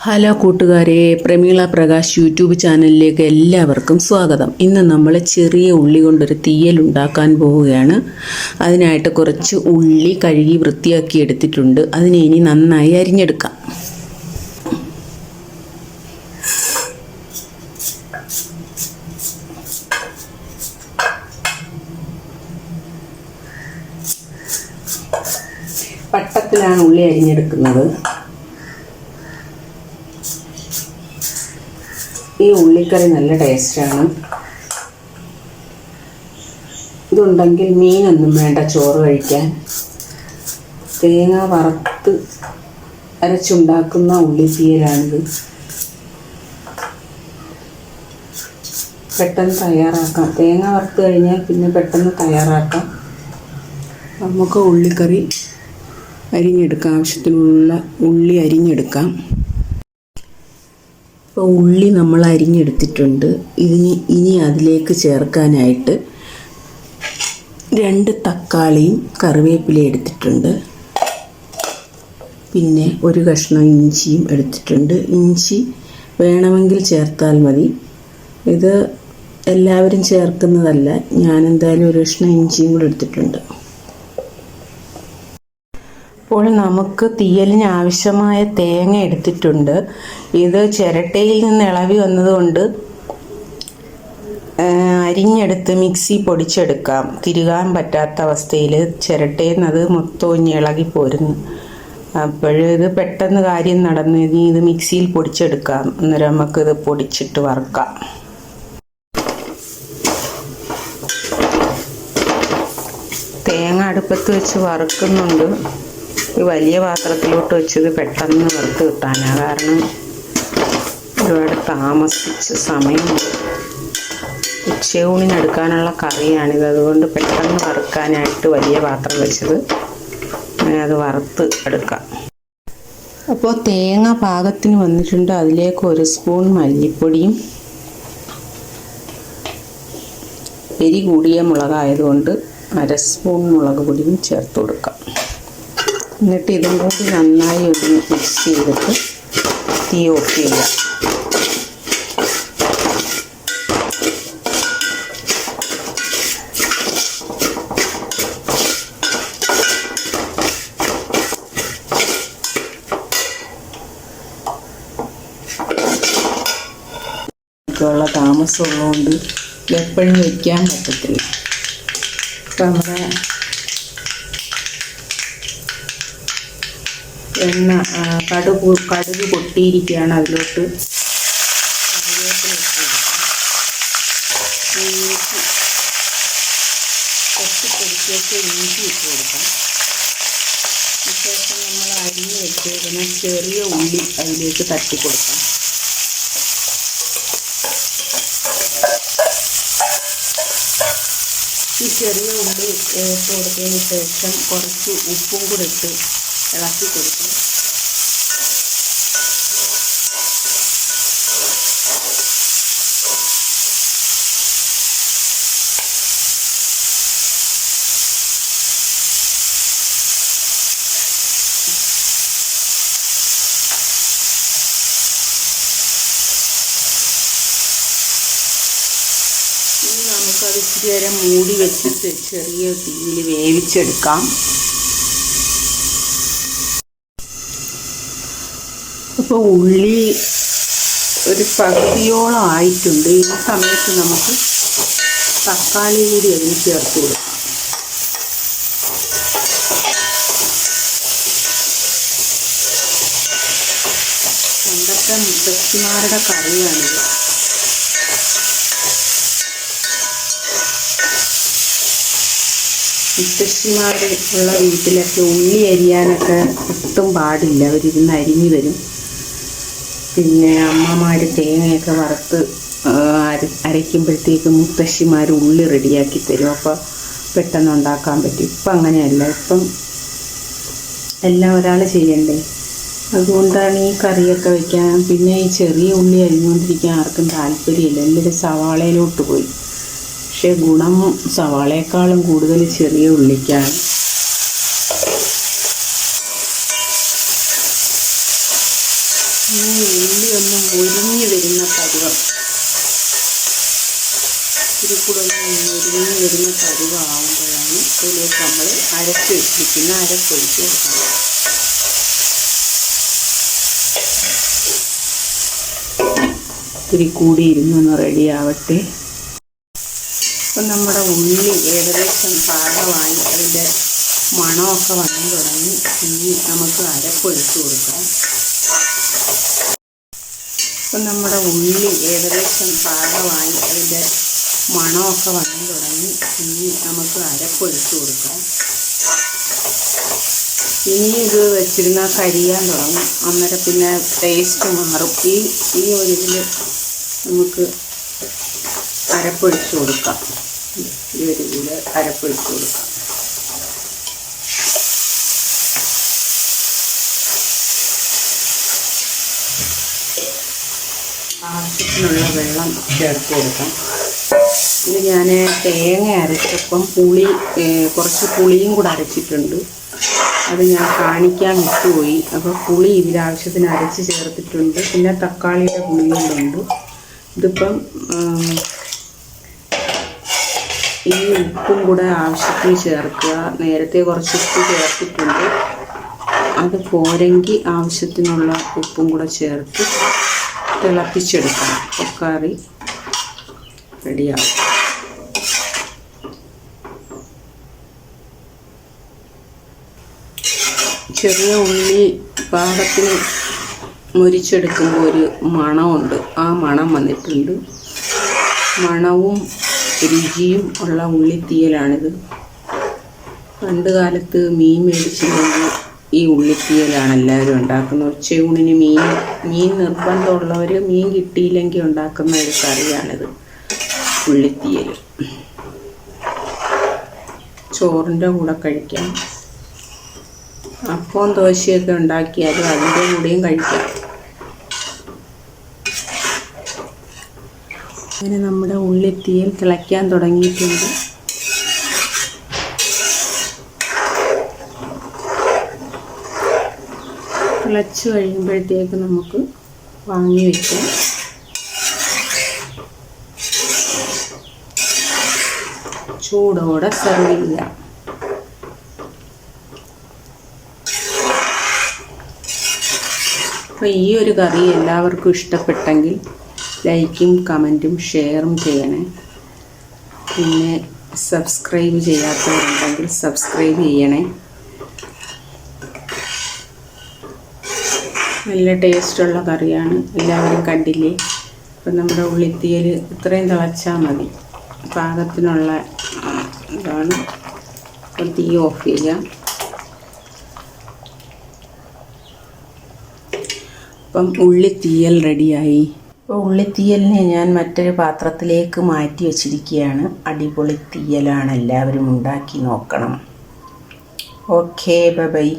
Hello കൂട്ടുകാരെ, Prameela Prakash YouTube ചാനലിലേക്ക് എല്ലാവർക്കും സ്വാഗതം. ഇന്ന് നമ്മൾ ചെറിയ ഉള്ളി കൊണ്ടൊരു തീയൽ ഉണ്ടാക്കാൻ പോവുകയാണ്. അതിനായിട്ട് കുറച്ച് ഉള്ളി കഴുകി വൃത്തിയാക്കി എടുത്തിട്ടുണ്ട്. അതിനെ ഇനി നന്നായി അരിഞ്ഞെടുക്കാം. പട്ടത്തിലാണ് ഉള്ളി അരിഞ്ഞെടുക്കുന്നത്. ഈ ഉള്ളിക്കറി നല്ല ടേസ്റ്റാണ്. ഇതുണ്ടെങ്കിൽ മീനൊന്നും വേണ്ട ചോറ് കഴിക്കാൻ. തേങ്ങ വറുത്ത് അരച്ചുണ്ടാക്കുന്ന ഉള്ളിത്തീയലാണിത്. പെട്ടെന്ന് തയ്യാറാക്കാം. തേങ്ങ വറുത്ത് കഴിഞ്ഞാൽ പിന്നെ പെട്ടെന്ന് തയ്യാറാക്കാം. നമുക്ക് ഉള്ളിക്കറി അരിഞ്ഞെടുക്കാം. ആവശ്യത്തിനുള്ള ഉള്ളി അരിഞ്ഞെടുക്കാം. ഇപ്പോൾ ഉള്ളി നമ്മൾ അരിഞ്ഞെടുത്തിട്ടുണ്ട്. ഇനി അതിലേക്ക് ചേർക്കാനായിട്ട് 2 തക്കാളിയും കറിവേപ്പിലയും എടുത്തിട്ടുണ്ട്. പിന്നെ ഒരു കഷ്ണം ഇഞ്ചിയും എടുത്തിട്ടുണ്ട്. ഇഞ്ചി വേണമെങ്കിൽ ചേർത്താൽ മതി. ഇത് എല്ലാവരും ചേർക്കുന്നതല്ല. ഞാൻ എന്തായാലും ഒരു കഷ്ണം ഇഞ്ചിയും കൂടെ എടുത്തിട്ടുണ്ട്. അപ്പോൾ നമുക്ക് തീയലിന് ആവശ്യമായ തേങ്ങ എടുത്തിട്ടുണ്ട്. ഇത് ചിരട്ടയിൽ നിന്ന് ഇളവി വന്നതുകൊണ്ട് അരിഞ്ഞെടുത്ത് മിക്സി പൊടിച്ചെടുക്കാം. തിരുകാൻ പറ്റാത്ത അവസ്ഥയിൽ ചിരട്ടയിൽ നിന്ന് അത് മൊത്തം ഇളകി പോരുന്നു. അപ്പോഴിത് പെട്ടെന്ന് കാര്യം നടന്നു. ഇനി ഇത് മിക്സിയിൽ പൊടിച്ചെടുക്കാം. അന്നേരം നമുക്കിത് പൊടിച്ചിട്ട് വറുക്കാം. തേങ്ങ അടുപ്പത്ത് വെച്ച് വറുക്കുന്നുണ്ട്. ഈ വലിയ പാത്രത്തിലോട്ട് വെച്ചത് പെട്ടെന്ന് വറുത്ത് കിട്ടാനാണ്. കാരണം ഒരുപാട് താമസിച്ച് സമയം ഉച്ചയൂണിനെടുക്കാനുള്ള കറിയാണിത്. അതുകൊണ്ട് പെട്ടെന്ന് വറുക്കാനായിട്ട് വലിയ പാത്രം വെച്ചത്. അങ്ങനെ അത് വറുത്ത് എടുക്കാം. അപ്പോൾ തേങ്ങ പാകത്തിന് വന്നിട്ടുണ്ട്. അതിലേക്ക് 1 സ്പൂൺ മല്ലിപ്പൊടിയും, എരി കൂടിയ മുളകായതുകൊണ്ട് 1/2 സ്പൂൺ മുളക് പൊടിയും ചേർത്ത് കൊടുക്കാം. എന്നിട്ട് ഇതും കൂടി നന്നായി ഒന്ന് മിക്സ് ചെയ്തിട്ട് തീ ഓഫ് ചെയ്യാം. ുള്ള താമസമുള്ളതുകൊണ്ട് എപ്പോഴും വയ്ക്കാൻ പറ്റത്തില്ല. ഇപ്പം നമ്മുടെ എണ്ണ കടുക് പൊട്ടിയിരിക്കുകയാണ്. അതിലോട്ട് കറിവേപ്പില ഇട്ട് കൊടുക്കാം. പൊടിച്ച് ഇഞ്ചി ഇട്ട് കൊടുക്കാം. ശേഷം നമ്മൾ അരിഞ്ഞ് വെച്ചിരിക്കുന്ന ചെറിയ ഉള്ളി അതിലേക്ക് തട്ടി കൊടുക്കാം. ഈ ചെറിയ ഉള്ളി ഇട്ട് കൊടുത്തതിന് ശേഷം കുറച്ച് ഉപ്പും കൂടെ ഇട്ട് ഇളക്കി കൊടുക്കും. ഇനി നമുക്കത് ഇച്ചിരി നേരം മൂടി വെച്ചിട്ട് ചെറിയ തീയിൽ വേവിച്ചെടുക്കാം. ഇപ്പോൾ ഉള്ളി ഒരു പകുതിയോളം ആയിട്ടുണ്ട്. ഈ സമയത്ത് നമുക്ക് തക്കാളി കൂടി അതിന് ചേർത്ത് കൊടുക്കാം. പണ്ടത്തെ മുത്തശ്ശിമാരുടെ കറിയാണിത്. മുത്തശ്ശിമാരുള്ള വീട്ടിലൊക്കെ ഉള്ളി അരിയാനൊക്കെ ഒട്ടും പാടില്ല. അവരിരുന്ന് അരിഞ്ഞു തരും. പിന്നെ അമ്മമാർ തേങ്ങയൊക്കെ വറുത്ത് അരയ്ക്കുമ്പോഴത്തേക്ക് മുത്തശ്ശിമാർ ഉള്ളി റെഡിയാക്കി തരും. അപ്പോൾ പെട്ടെന്ന് ഉണ്ടാക്കാൻ പറ്റും. ഇപ്പം അങ്ങനെയല്ല. ഇപ്പം എല്ലാം ഒരാൾ ചെയ്യണ്ടേ. അതുകൊണ്ടാണ് ഈ കറിയൊക്കെ വയ്ക്കാൻ. പിന്നെ ഈ ചെറിയ ഉള്ളി അരിഞ്ഞുകൊണ്ടിരിക്കാൻ ആർക്കും താല്പര്യമില്ല. എല്ലാവരും സവാളയിലോട്ട് പോയി. പക്ഷേ ഗുണം സവാളയേക്കാളും കൂടുതൽ ചെറിയ ഉള്ളിക്കാണ്. ഉള്ളി ഒന്ന് മുരിഞ്ഞ് വരുന്ന പരുവം, ഇതിൽ കൂടെ ഒന്ന് മുരിഞ്ഞ് വരുന്ന പരുവമാകുമ്പോഴാണ് ഇതിലേക്ക് നമ്മൾ അരച്ച് വെച്ചിരിക്കുന്ന അരപ്പൊഴിച്ച് കൊടുക്കണം. ഇത്തിരി കൂടി ഇരുന്നൊന്ന് റെഡി ആവട്ടെ. അപ്പം നമ്മുടെ ഉള്ളി ഏകദേശം പാകമായി, അതിൻ്റെ മണമൊക്കെ വന്നു തുടങ്ങി. ഇനി നമുക്ക് അരപ്പൊഴിച്ച് കൊടുക്കാം. അപ്പം നമ്മുടെ ഉള്ളി ഏകദേശം പാകമായി, അതിൻ്റെ മണമൊക്കെ വന്നു തുടങ്ങി. ഇനി നമുക്ക് അരപ്പൊഴിച്ച് കൊടുക്കാം. ഇനി ഇത് വെച്ചിരുന്നാൽ കരിയാൻ തുടങ്ങും, അന്നേരം പിന്നെ ടേസ്റ്റ് മാറും. ഈ ഒരു ഇതിൽ നമുക്ക് അരപ്പൊഴിച്ച് കൊടുക്കാം. ഈ ഒരു ഇതിൽ അരപ്പൊഴിച്ച് കൊടുക്കാം. ആവശ്യത്തിനുള്ള വെള്ളം ചേർത്ത് കൊടുക്കാം. ഇത് ഞാൻ തേങ്ങ അരച്ചപ്പം കുറച്ച് പുളിയും കൂടെ അരച്ചിട്ടുണ്ട്. അത് ഞാൻ കാണിക്കാൻ വിട്ടുപോയി. അപ്പോൾ പുളി ഇതിലാവശ്യത്തിന് അരച്ച് ചേർത്തിട്ടുണ്ട്. പിന്നെ തക്കാളിയുടെ പുളിയുണ്ട്. ഇതിപ്പം ഈ ഉപ്പും കൂടെ ആവശ്യത്തിന് ചേർക്കുക. നേരത്തെ കുറച്ച് ഉപ്പ് ചേർത്തിട്ടുണ്ട്. അത് പോരെങ്കിൽ ആവശ്യത്തിനുള്ള ഉപ്പും കൂടെ ചേർത്ത് തിളപ്പിച്ചെടുക്കണം. കറി റെഡിയാവും. ചെറിയ ഉള്ളി പാകത്തിന് മുരിച്ചെടുക്കുമ്പോൾ ഒരു മണമുണ്ട്. ആ മണം വന്നിട്ടുണ്ട്. മണവും രുചിയും ഉള്ള ഉള്ളിത്തീയലാണിത്. പണ്ട് കാലത്ത് മീൻ മേടിച്ചില്ലെങ്കിൽ ഈ ഉള്ളിത്തീയലാണ് എല്ലാവരും ഉണ്ടാക്കുന്നത്. ഉച്ചയൂണിന് മീൻ നിർബന്ധമുള്ളവർ മീൻ കിട്ടിയില്ലെങ്കിൽ ഉണ്ടാക്കുന്ന ഒരു കറിയാണിത്, ഉള്ളിത്തീയൽ. ചോറിൻ്റെ കൂടെ കഴിക്കാം. അപ്പവും ദോശയൊക്കെ ഉണ്ടാക്കിയാലും അതിൻ്റെ കൂടെയും കഴിക്കാം. അങ്ങനെ നമ്മുടെ ഉള്ളിത്തീയൽ തിളയ്ക്കാൻ തുടങ്ങിയിട്ടുണ്ട്. തിളച്ച് കഴിയുമ്പോഴത്തേക്ക് നമുക്ക് വാങ്ങി വയ്ക്കാം. ചൂടോടെ സെർവ് ചെയ്യാം. അപ്പോൾ ഈ ഒരു കറി എല്ലാവർക്കും ഇഷ്ടപ്പെട്ടെങ്കിൽ ലൈക്കും കമൻറ്റും ഷെയറും ചെയ്യണേ. പിന്നെ സബ്സ്ക്രൈബ് ചെയ്യാത്തവരുണ്ടെങ്കിൽ സബ്സ്ക്രൈബ് ചെയ്യണേ. നല്ല ടേസ്റ്റുള്ള കറിയാണ്, എല്ലാവരും കണ്ടില്ലേ. അപ്പം നമ്മുടെ ഉള്ളിത്തീയൽ ഇത്രയും തിളച്ചാൽ മതി. പാകത്തിനുള്ള ഇതാണ്. അപ്പം തീ ഓഫ് ചെയ്യാം. അപ്പം ഉള്ളിത്തീയൽ റെഡിയായി. അപ്പോൾ ഉള്ളിത്തീയലിനെ ഞാൻ മറ്റൊരു പാത്രത്തിലേക്ക് മാറ്റി വച്ചിരിക്കുകയാണ്. അടിപൊളി തീയലാണ്, എല്ലാവരും ഉണ്ടാക്കി നോക്കണം. Okay, by.